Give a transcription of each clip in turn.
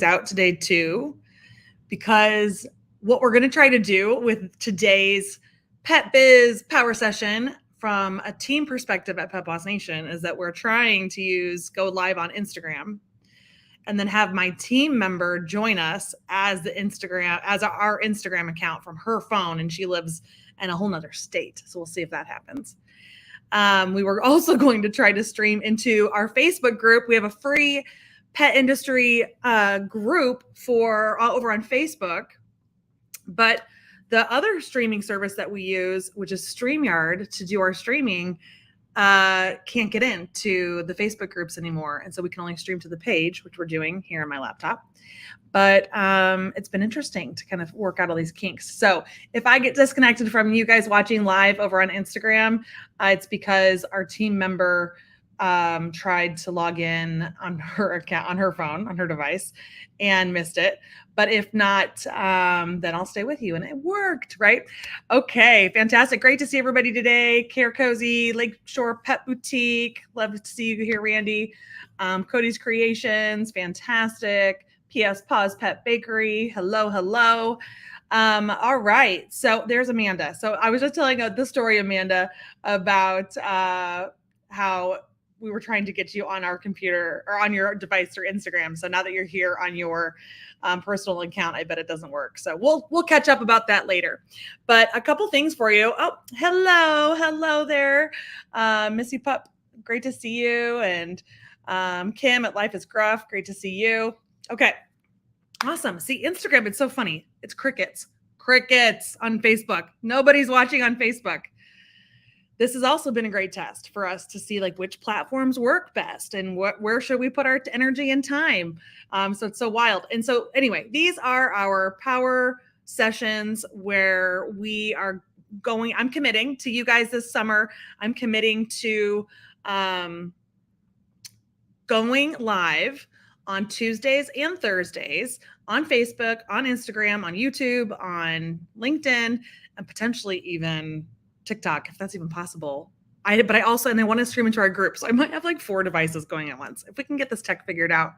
out today too, because what we're going to try to do with today's Pet Biz Power Session from a team perspective at Pet Boss Nation is that we're trying to go live on Instagram and then have my team member join us as our Instagram account from her phone. And she lives in a whole nother state. So we'll see if that happens. We were also going to try to stream into our Facebook group. We have a free pet industry group for over on Facebook, but the other streaming service that we use, which is StreamYard, to do our streaming, can't get into the Facebook groups anymore, and so we can only stream to the page, which we're doing here on my laptop. But it's been interesting to kind of work out all these kinks. So if I get disconnected from you guys watching live over on Instagram, it's because our team member tried to log in on her account, on her phone, on her device, and missed it. But if not, then I'll stay with you. And it worked, right? Okay, fantastic. Great to see everybody today. Care Cozy, Lakeshore Pet Boutique. Love to see you here, Randy. Cody's Creations, fantastic. P.S. Paws Pet Bakery. Hello, hello. All right. So there's Amanda. So I was just telling the story, Amanda, about how we were trying to get you on our computer or on your device through Instagram. So now that you're here on your personal account, I bet it doesn't work. So we'll catch up about that later. But a couple things for you. Oh, hello there, Missy Pup. Great to see you. And Kim at Life is Gruff. Great to see you. Okay, awesome. See, Instagram, it's so funny. It's crickets on Facebook. Nobody's watching on Facebook. This has also been a great test for us to see which platforms work best and where should we put our energy and time. So it's so wild. And so anyway, these are our power sessions where we are going. I'm committing to you guys this summer. I'm committing to going live on Tuesdays and Thursdays on Facebook, on Instagram, on YouTube, on LinkedIn, and potentially even TikTok, if that's even possible. And I want to stream into our group. So I might have 4 devices going at once. If we can get this tech figured out,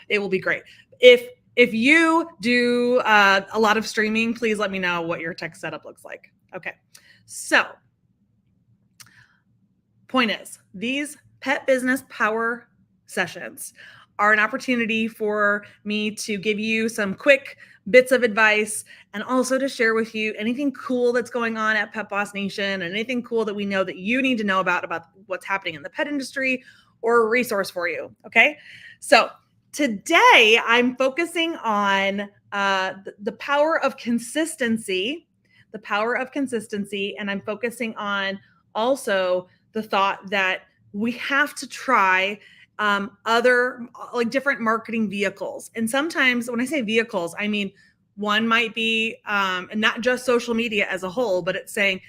it will be great. If you do a lot of streaming, please let me know what your tech setup looks like. Okay. So point is, these pet business power sessions are an opportunity for me to give you some quick bits of advice and also to share with you anything cool that's going on at Pet Boss Nation and anything cool that we know that you need to know about what's happening in the pet industry or a resource for you. Okay. So today I'm focusing on the power of consistency, and I'm focusing on also the thought that we have to try other different marketing vehicles. And sometimes when I say vehicles, I mean, one might be not just social media as a whole, but it's saying,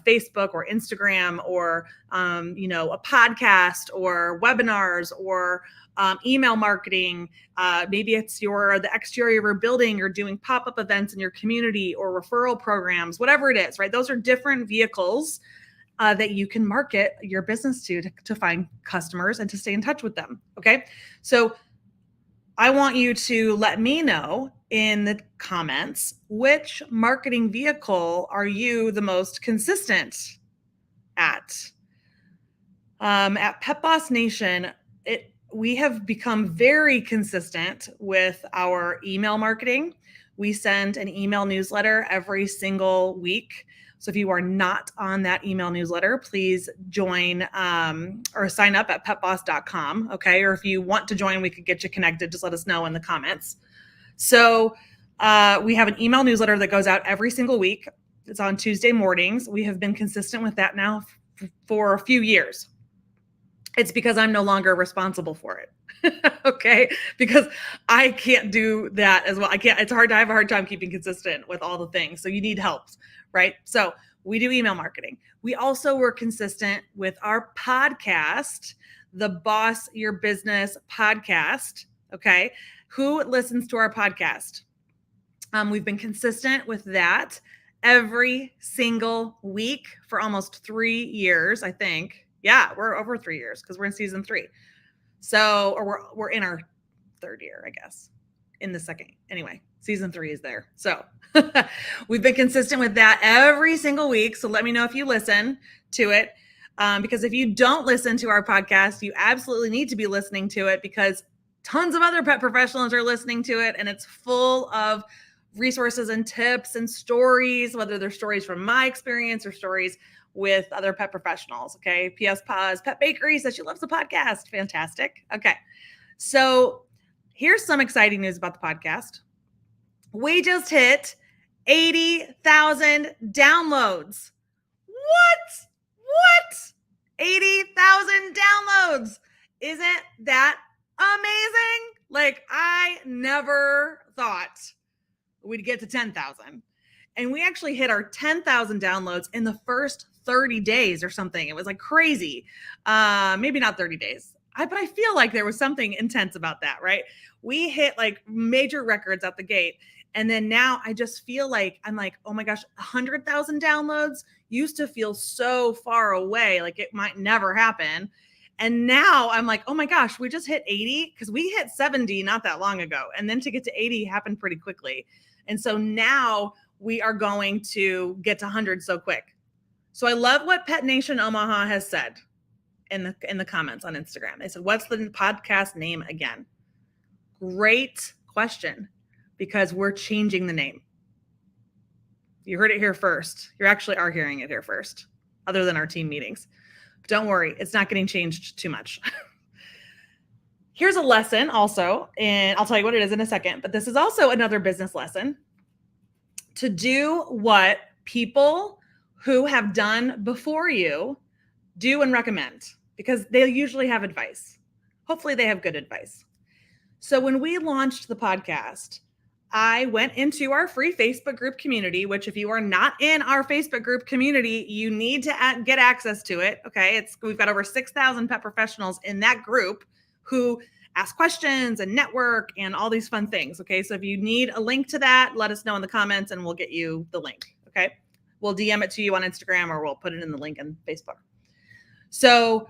Facebook or Instagram or, a podcast or webinars or email marketing. Maybe it's the exterior of your building or doing pop-up events in your community or referral programs, whatever it is, right? Those are different vehicles that you can market your business to find customers and to stay in touch with them. Okay. So I want you to let me know in the comments, which marketing vehicle are you the most consistent at? At Pet Boss Nation, we have become very consistent with our email marketing. We send an email newsletter every single week. So if you are not on that email newsletter, please join or sign up at petboss.com. Okay. Or if you want to join, we could get you connected. Just let us know in the comments. So we have an email newsletter that goes out every single week. It's on Tuesday mornings. We have been consistent with that now for a few years. It's because I'm no longer responsible for it. Okay. Because I can't do that as well. I have a hard time keeping consistent with all the things. So you need help, right? So we do email marketing. We also were consistent with our podcast, the Boss Your Business podcast. Okay. Who listens to our podcast? We've been consistent with that every single week for almost 3 years, I think. Yeah, we're over 3 years because we're in season 3. So, or we're in our third year, I guess, in the second. Anyway, season 3 is there. So we've been consistent with that every single week. So let me know if you listen to it. Because if you don't listen to our podcast, you absolutely need to be listening to it, because tons of other pet professionals are listening to it, and it's full of resources and tips and stories, whether they're stories from my experience or stories with other pet professionals. Okay. P.S. Pause Pet Bakery says she loves the podcast. Fantastic. Okay. So here's some exciting news about the podcast. We just hit 80,000 downloads. What? 80,000 downloads. Isn't that amazing? Like, I never thought we'd get to 10,000. And we actually hit our 10,000 downloads in the first 30 days or something. It was like crazy. Maybe not 30 days. But I feel like there was something intense about that, right? We hit like major records out the gate. And then now I just feel like, I'm like, oh my gosh, 100,000 downloads used to feel so far away. Like it might never happen. And now I'm like, oh my gosh, we just hit 80, because we hit 70 not that long ago. And then to get to 80 happened pretty quickly. And so now we are going to get to 100 so quick. So I love what Pet Nation Omaha has said in the comments on Instagram. They said, what's the podcast name again? Great question, because we're changing the name. You heard it here first. You actually are hearing it here first, other than our team meetings. But don't worry, it's not getting changed too much. Here's a lesson also, and I'll tell you what it is in a second, but this is also another business lesson. To do what people who have done before you do and recommend, because they usually have advice. Hopefully they have good advice. So when we launched the podcast, I went into our free Facebook group community, which if you are not in our Facebook group community, you need to get access to it. Okay. We've got over 6,000 pet professionals in that group who ask questions and network and all these fun things. Okay. So if you need a link to that, let us know in the comments and we'll get you the link. Okay. We'll DM it to you on Instagram, or we'll put it in the link on Facebook. So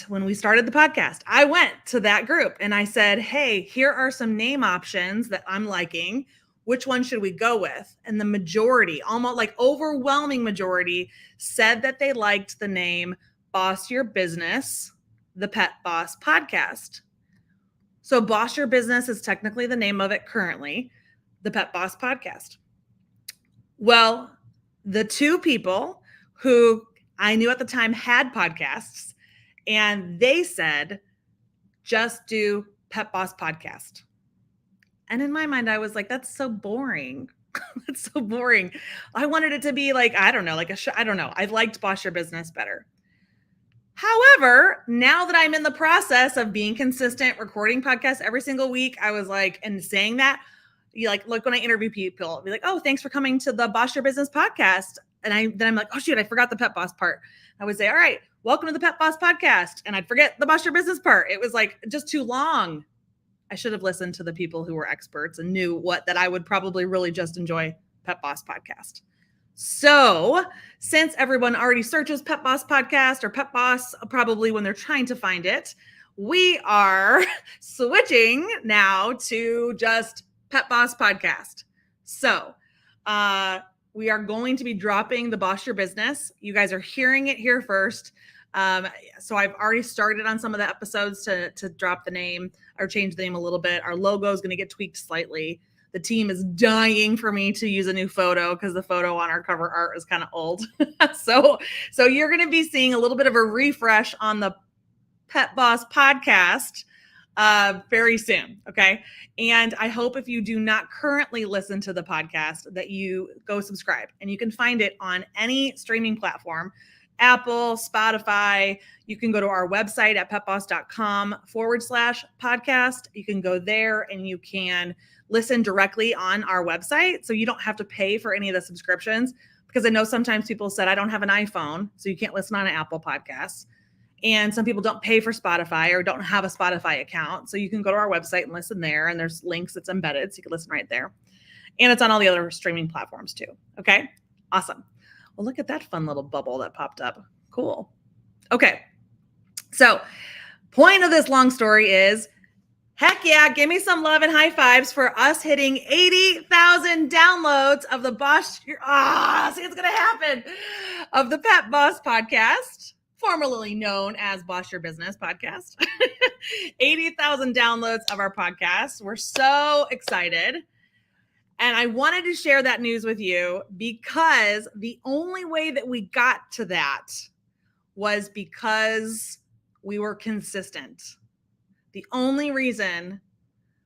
when we started the podcast, I went to that group and I said, hey, here are some name options that I'm liking. Which one should we go with? And the majority, almost like overwhelming majority, said that they liked the name Boss Your Business, the Pet Boss Podcast. So Boss Your Business is technically the name of it currently, the Pet Boss Podcast. Well, the two people who I knew at the time had podcasts, and they said, just do Pet Boss Podcast. And in my mind, I was like, that's so boring. That's so boring. I wanted it to be like, I don't know, like a show. I don't know. I liked Boss Your Business better. However, now that I'm in the process of being consistent, recording podcasts every single week, I was like, and saying that, look, when I interview people, I'll be like, oh, thanks for coming to the Boss Your Business podcast. And then I'm like, oh shoot, I forgot the Pet Boss part. I would say, all right, welcome to the Pet Boss podcast. And I'd forget the Boss Your Business part. It was like just too long. I should have listened to the people who were experts and knew that I would probably really just enjoy Pet Boss podcast. So since everyone already searches Pet Boss podcast or Pet Boss, probably when they're trying to find it, we are switching now to just Pet Boss podcast. So, we are going to be dropping the Boss Your Business. You guys are hearing it here first. So I've already started on some of the episodes to drop the name or change the name a little bit. Our logo is going to get tweaked slightly. The team is dying for me to use a new photo because the photo on our cover art is kind of old. So you're going to be seeing a little bit of a refresh on the Pet Boss podcast very soon. Okay. And I hope if you do not currently listen to the podcast that you go subscribe, and you can find it on any streaming platform, Apple, Spotify. You can go to our website at petboss.com/podcast. You can go there and you can listen directly on our website. So you don't have to pay for any of the subscriptions, because I know sometimes people said, I don't have an iPhone, so you can't listen on an Apple Podcasts. And some people don't pay for Spotify or don't have a Spotify account. So you can go to our website and listen there. And there's links that's embedded, so you can listen right there. And it's on all the other streaming platforms too. Okay, awesome. Well, look at that fun little bubble that popped up. Cool. Okay. So point of this long story is Heck yeah, give me some love and high fives for us hitting 80,000 downloads of the Boss, see it's gonna happen, of the Pet Boss podcast, formerly known as Boss Your Business podcast. 80,000 downloads of our podcast. We're so excited. And I wanted to share that news with you because the only way that we got to that was because we were consistent. The only reason,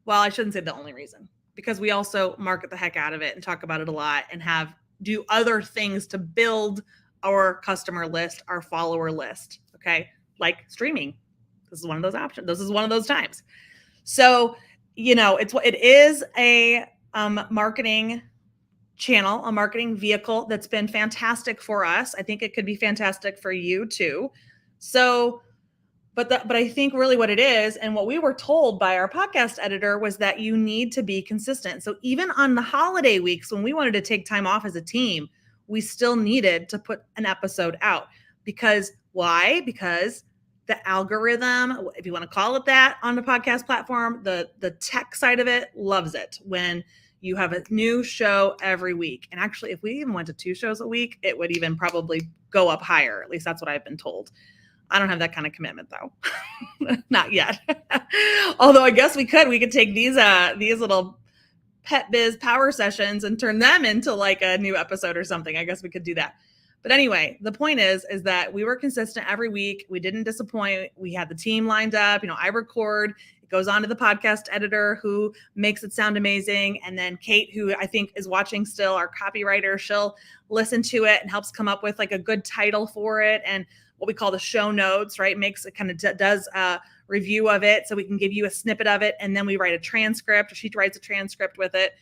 well, I shouldn't say the only reason, because we also market the heck out of it and talk about it a lot and do other things to build our customer list, our follower list, okay? Like streaming. This is one of those options. This is one of those times. So, it is a marketing channel, a marketing vehicle that's been fantastic for us. I think it could be fantastic for you too. So, but I think really what it is, and what we were told by our podcast editor, was that you need to be consistent. So even on the holiday weeks when we wanted to take time off as a team, we still needed to put an episode out. Because why? Because the algorithm, if you want to call it that, on the podcast platform, the tech side of it loves it when you have a new show every week. And actually, if we even went to 2 shows a week, it would even probably go up higher. At least that's what I've been told. I don't have that kind of commitment though. Not yet. Although I guess we could take these little Pet Biz Power Sessions and turn them into like a new episode or something. I guess we could do that. But anyway, the point is that we were consistent every week. We didn't disappoint. We had the team lined up. I record. It goes on to the podcast editor who makes it sound amazing. And then Kate, who I think is watching still, our copywriter, she'll listen to it and helps come up with like a good title for it. And what we call the show notes, right? Makes it kind of does a review of it so we can give you a snippet of it. And then we write a transcript, or she writes a transcript with it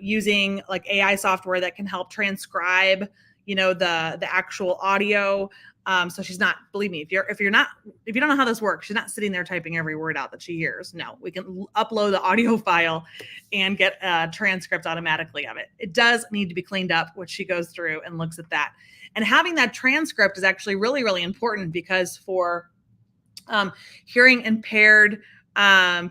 using like AI software that can help transcribe, the actual audio. So she's not, believe me, if you don't know how this works, she's not sitting there typing every word out that she hears. No, we can upload the audio file and get a transcript automatically of it. It does need to be cleaned up, which she goes through and looks at that. And having that transcript is actually really, really important, because for hearing impaired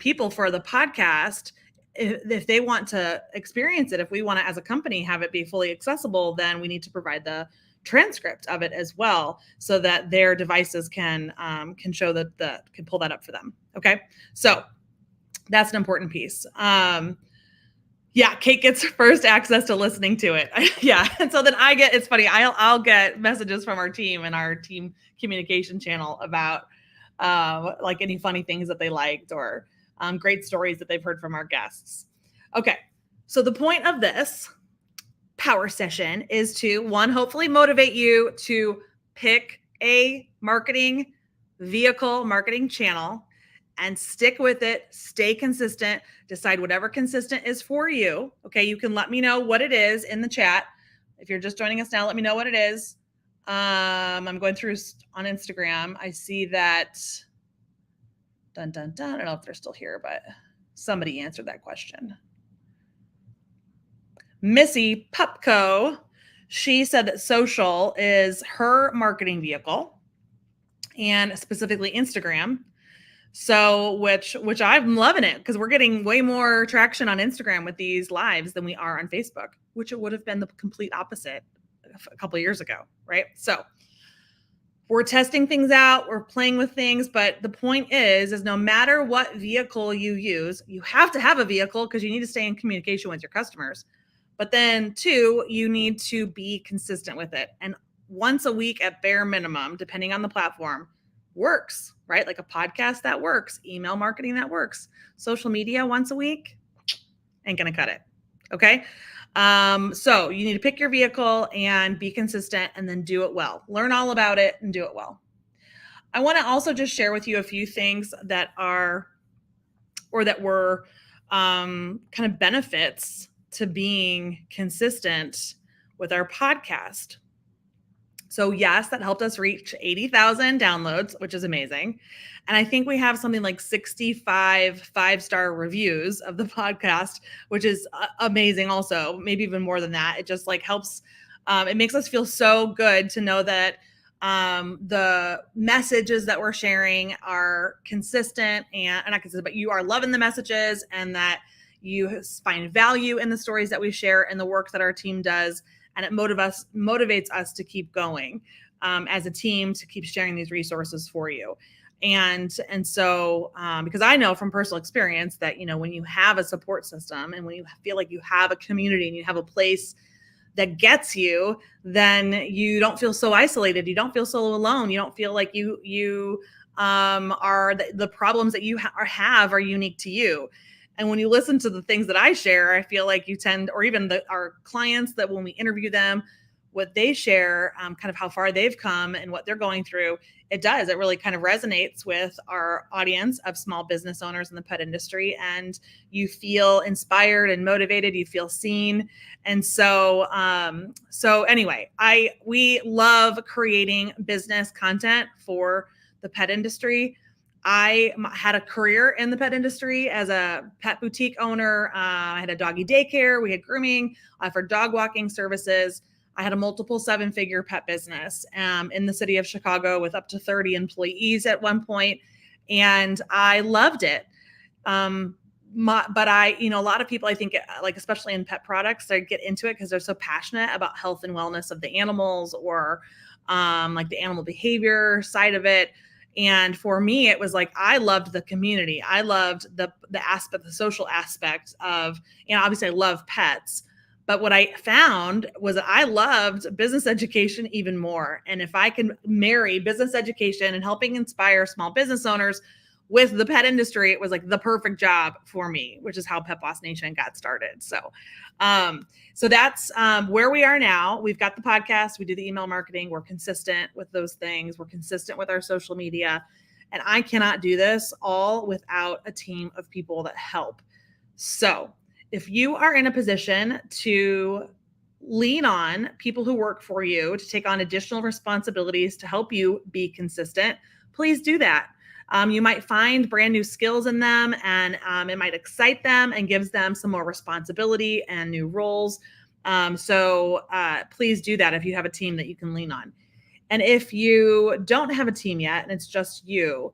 people for the podcast, if they want to experience it, if we want to, as a company, have it be fully accessible, then we need to provide the transcript of it as well, so that their devices can show that can pull that up for them. Okay, so that's an important piece. Yeah, Kate gets first access to listening to it. Yeah, and so then it's funny, I'll get messages from our team and our team communication channel about like any funny things that they liked, or great stories that they've heard from our guests. Okay, so the point of this power session is to, one, hopefully motivate you to pick a marketing vehicle, marketing channel, and stick with it, stay consistent, decide whatever consistent is for you. Okay, you can let me know what it is in the chat. If you're just joining us now, let me know what it is. I'm going through on Instagram. I see that, dun, dun, dun. I don't know if they're still here, but somebody answered that question. Missy Pupco, she said that social is her marketing vehicle, and specifically Instagram. So, which I'm loving it, because we're getting way more traction on Instagram with these lives than we are on Facebook, which it would have been the complete opposite a couple of years ago, right? So we're testing things out, we're playing with things, but the point is no matter what vehicle you use, you have to have a vehicle because you need to stay in communication with your customers. But then 2, you need to be consistent with it. And once a week at bare minimum, depending on the platform, works, right? Like a podcast, that works. Email marketing, that works. Social media once a week, ain't gonna cut it. Okay. So you need to pick your vehicle and be consistent, and then do it well. Learn all about it and do it well. I want to also just share with you a few things that were kind of benefits to being consistent with our podcast. So yes, that helped us reach 80,000 downloads, which is amazing. And I think we have something like 65 5-star reviews of the podcast, which is amazing also, maybe even more than that. It just like helps. It makes us feel so good to know that The messages that we're sharing are consistent and not consistent, but you are loving the messages and that you find value in the stories that we share and the work that our team does. And it motivates us to keep going as a team, to keep sharing these resources for you. And so because I know from personal experience that, when you have a support system and when you feel like you have a community and you have a place that gets you, then you don't feel so isolated. You don't feel so alone. You don't feel like you are the problems that you have are unique to you. And when you listen to the things that I share, I feel like you tend, or even our clients, that when we interview them, what they share, kind of how far they've come and what they're going through, it really kind of resonates with our audience of small business owners in the pet industry. And you feel inspired and motivated, you feel seen. And so, anyway, we love creating business content for the pet industry. I had a career in the pet industry as a pet boutique owner. I had a doggy daycare. We had grooming. I offered dog walking services. I had a multiple 7-figure pet business in the city of Chicago with up to 30 employees at one point. And I loved it. But a lot of people, I think, like, especially in pet products, they get into it because they're so passionate about health and wellness of the animals, or like the animal behavior side of it. And for me, it was like, I loved the community. I loved the social aspect of, obviously I love pets, but what I found was that I loved business education even more. And if I can marry business education and helping inspire small business owners with the pet industry, it was like the perfect job for me, which is how Pet Boss Nation got started. So that's where we are now. We've got the podcast. We do the email marketing. We're consistent with those things. We're consistent with our social media. And I cannot do this all without a team of people that help. So if you are in a position to lean on people who work for you to take on additional responsibilities to help you be consistent, please do that. You might find brand new skills in them, and it might excite them and gives them some more responsibility and new roles. So please do that if you have a team that you can lean on. And if you don't have a team yet and it's just you,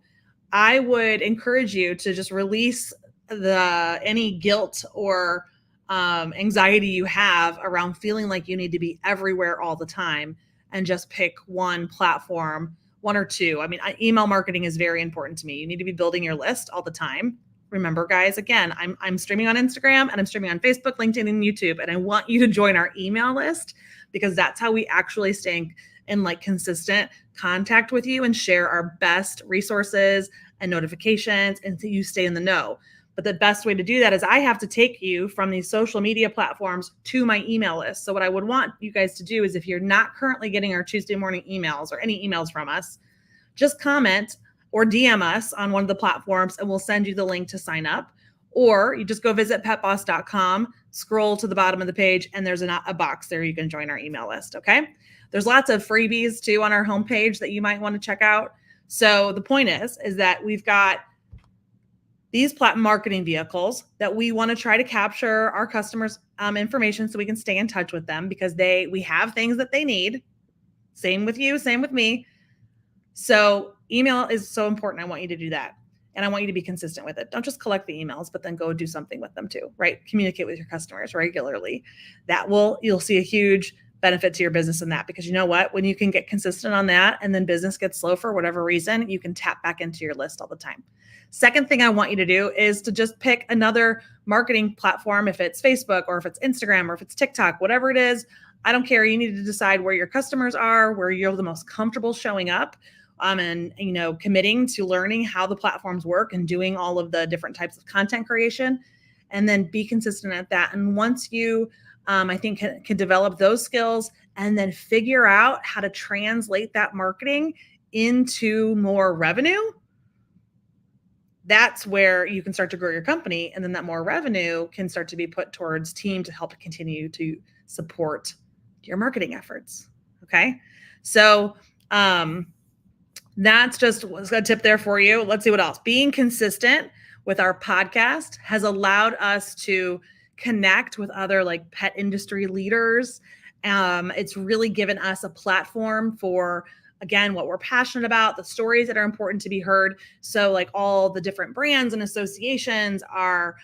I would encourage you to just release any guilt or anxiety you have around feeling like you need to be everywhere all the time, and just pick one platform, one or two. I mean, email marketing is very important to me. You need to be building your list all the time. Remember, guys, again, I'm streaming on Instagram and I'm streaming on Facebook, LinkedIn, and YouTube. And I want you to join our email list, because that's how we actually stay in like consistent contact with you and share our best resources and notifications, and so you stay in the know. But the best way to do that is I have to take you from these social media platforms to my email list. So what I would want you guys to do is, if you're not currently getting our Tuesday morning emails or any emails from us, just comment or DM us on one of the platforms and we'll send you the link to sign up. Or you just go visit petboss.com, scroll to the bottom of the page, and there's a box there you can join our email list, okay? There's lots of freebies too on our homepage that you might want to check out. So the point is that we've got these marketing vehicles that we want to try to capture our customers' information so we can stay in touch with them, because we have things that they need. Same with you, same with me. So email is so important. I want you to do that. And I want you to be consistent with it. Don't just collect the emails, but then go do something with them too, right? Communicate with your customers regularly. You'll see a huge benefit to your business in that, because you know what? When you can get consistent on that and then business gets slow for whatever reason, you can tap back into your list all the time. Second thing I want you to do is to just pick another marketing platform, if it's Facebook or if it's Instagram or if it's TikTok, whatever it is. I don't care. You need to decide where your customers are, where you're the most comfortable showing up, and committing to learning how the platforms work and doing all of the different types of content creation, and then be consistent at that. And once you, I think, can develop those skills and then figure out how to translate that marketing into more revenue, that's where you can start to grow your company. And then that more revenue can start to be put towards team to help continue to support your marketing efforts. Okay. So, that's just a tip there for you. Let's see what else. Being consistent with our podcast has allowed us to connect with other like pet industry leaders. It's really given us a platform for again, what we're passionate about, the stories that are important to be heard. So like all the different brands and associations are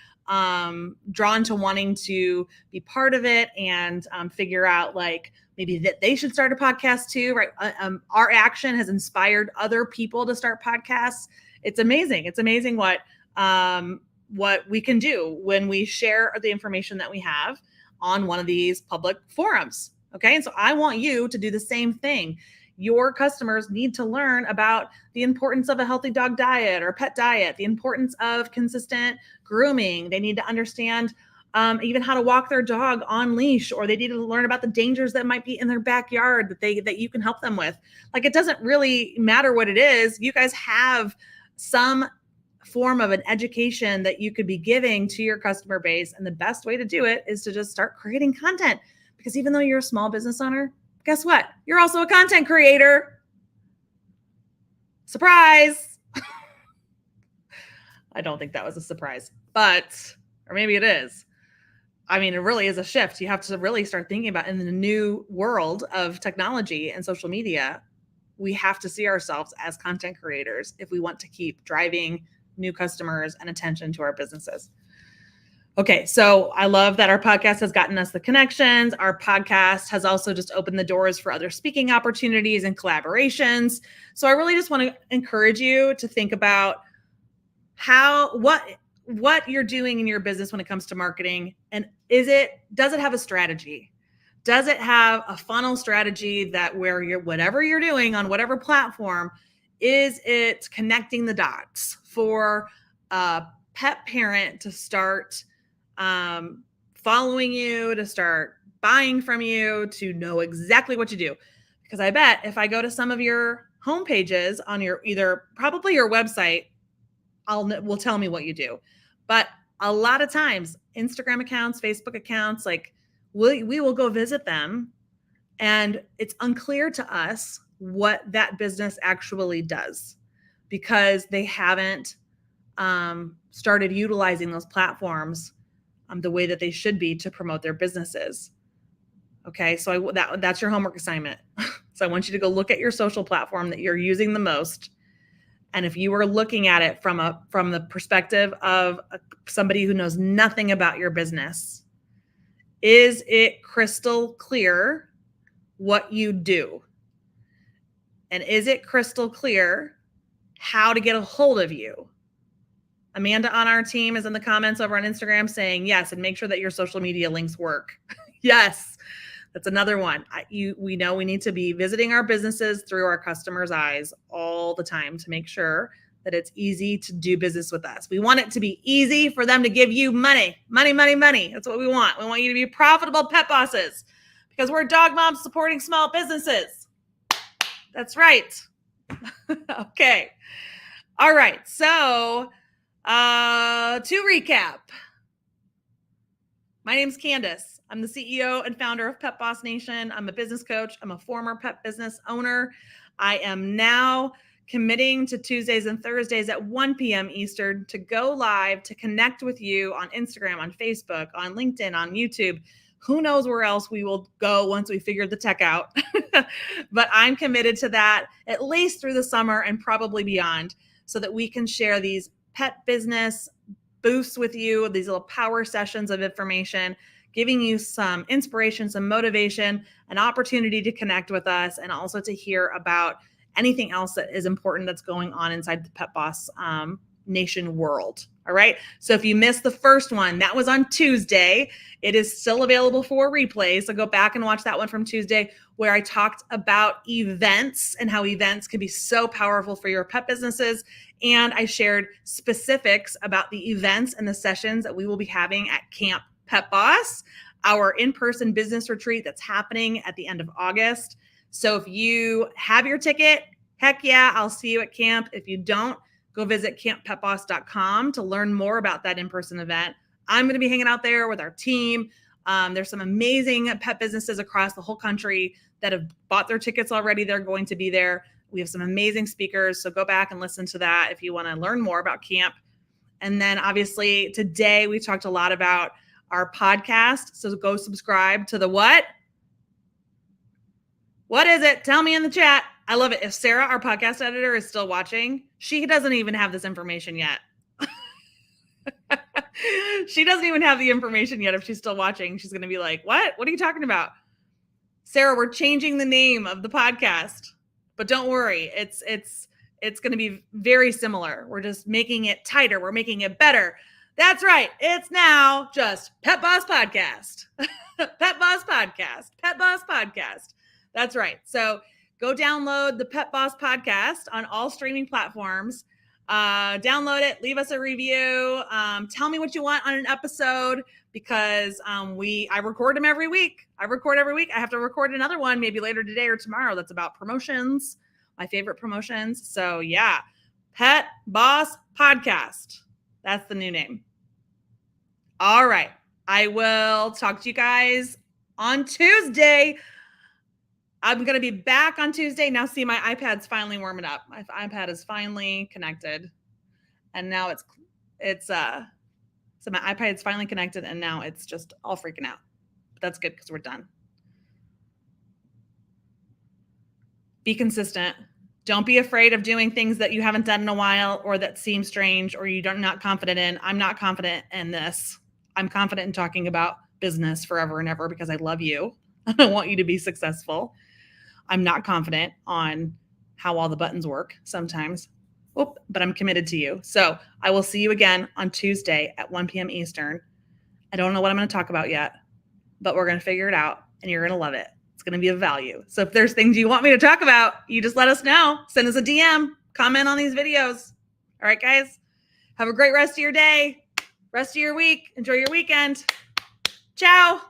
drawn to wanting to be part of it and figure out like maybe that they should start a podcast too, right? Our action has inspired other people to start podcasts. It's amazing. It's amazing what we can do when we share the information that we have on one of these public forums. Okay. And so I want you to do the same thing. Your customers need to learn about the importance of a healthy dog diet or pet diet, the importance of consistent grooming. They need to understand even how to walk their dog on leash, or they need to learn about the dangers that might be in their backyard that you can help them with. Like, it doesn't really matter what it is. You guys have some form of an education that you could be giving to your customer base. And the best way to do it is to just start creating content, because even though you're a small business owner, guess what? You're also a content creator. Surprise. I don't think that was a surprise, or maybe it is. I mean, it really is a shift. You have to really start thinking about, in the new world of technology and social media, we have to see ourselves as content creators if we want to keep driving new customers and attention to our businesses. Okay, so I love that our podcast has gotten us the connections. Our podcast has also just opened the doors for other speaking opportunities and collaborations. So I really just want to encourage you to think about what you're doing in your business when it comes to marketing, and does it have a strategy? Does it have a funnel strategy that whatever you're doing on whatever platform, is it connecting the dots for a pet parent to start following you, to start buying from you, to know exactly what you do? Because I bet if I go to some of your homepages on your probably your website, will tell me what you do. But a lot of times, Instagram accounts, Facebook accounts, like we will go visit them, and it's unclear to us what that business actually does, because they haven't started utilizing those platforms the way that they should be to promote their businesses. Okay, so that's your homework assignment. So I want you to go look at your social platform that you're using the most. And if you are looking at it from the perspective of somebody who knows nothing about your business, is it crystal clear what you do? And is it crystal clear how to get a hold of you? Amanda on our team is in the comments over on Instagram saying yes, and make sure that your social media links work. Yes, that's another one. We know we need to be visiting our businesses through our customers' eyes all the time to make sure that it's easy to do business with us. We want it to be easy for them to give you money. Money, money, money. That's what we want. We want you to be profitable pet bosses, because we're dog moms supporting small businesses. That's right. Okay. All right. So to recap, my name's Candace. I'm the CEO and founder of Pet Boss Nation. I'm a business coach. I'm a former pet business owner. I am now committing to Tuesdays and Thursdays at 1 p.m. Eastern to go live, to connect with you on Instagram, on Facebook, on LinkedIn, on YouTube. Who knows where else we will go once we figure the tech out. But I'm committed to that at least through the summer and probably beyond, so that we can share these pet business boosts with you, these little power sessions of information, giving you some inspiration, some motivation, an opportunity to connect with us, and also to hear about anything else that is important that's going on inside the Pet Boss Nation world. All right. So if you missed the first one, that was on Tuesday. It is still available for replay. So go back and watch that one from Tuesday, where I talked about events and how events can be so powerful for your pet businesses. And I shared specifics about the events and the sessions that we will be having at Camp Pet Boss, our in-person business retreat that's happening at the end of August. So if you have your ticket, heck yeah, I'll see you at camp. If you don't, go visit camppetboss.com to learn more about that in-person event. I'm going to be hanging out there with our team. There's some amazing pet businesses across the whole country that have bought their tickets already. They're going to be there. We have some amazing speakers. So go back and listen to that if you want to learn more about camp. And then obviously today we talked a lot about our podcast. So go subscribe to the what? What is it? Tell me in the chat. I love it. If Sarah, our podcast editor, is still watching, she doesn't even have this information yet. She doesn't even have the information yet. If she's still watching, she's going to be like, what? What are you talking about? Sarah, we're changing the name of the podcast, but don't worry. It's going to be very similar. We're just making it tighter. We're making it better. That's right. It's now just Pet Boss Podcast. Pet Boss Podcast. Pet Boss Podcast. That's right. So go download the Pet Boss Podcast on all streaming platforms. Download it. Leave us a review. Tell me what you want on an episode, because I record them every week. I have to record another one maybe later today or tomorrow that's about promotions, my favorite promotions. So yeah, Pet Boss Podcast. That's the new name. All right. I will talk to you guys on Tuesday. I'm going to be back on Tuesday. Now, see, my iPad's finally warming up. My iPad is finally connected. And now so my iPad's finally connected, and now it's just all freaking out. But that's good because we're done. Be consistent. Don't be afraid of doing things that you haven't done in a while or that seem strange or you're not confident in. I'm not confident in this. I'm confident in talking about business forever and ever because I love you. I want you to be successful. I'm not confident on how all the buttons work sometimes, but I'm committed to you. So I will see you again on Tuesday at 1 p.m. Eastern. I don't know what I'm going to talk about yet, but we're going to figure it out and you're going to love it. It's going to be of value. So if there's things you want me to talk about, you just let us know. Send us a DM, comment on these videos. All right, guys, have a great rest of your day, rest of your week. Enjoy your weekend. Ciao.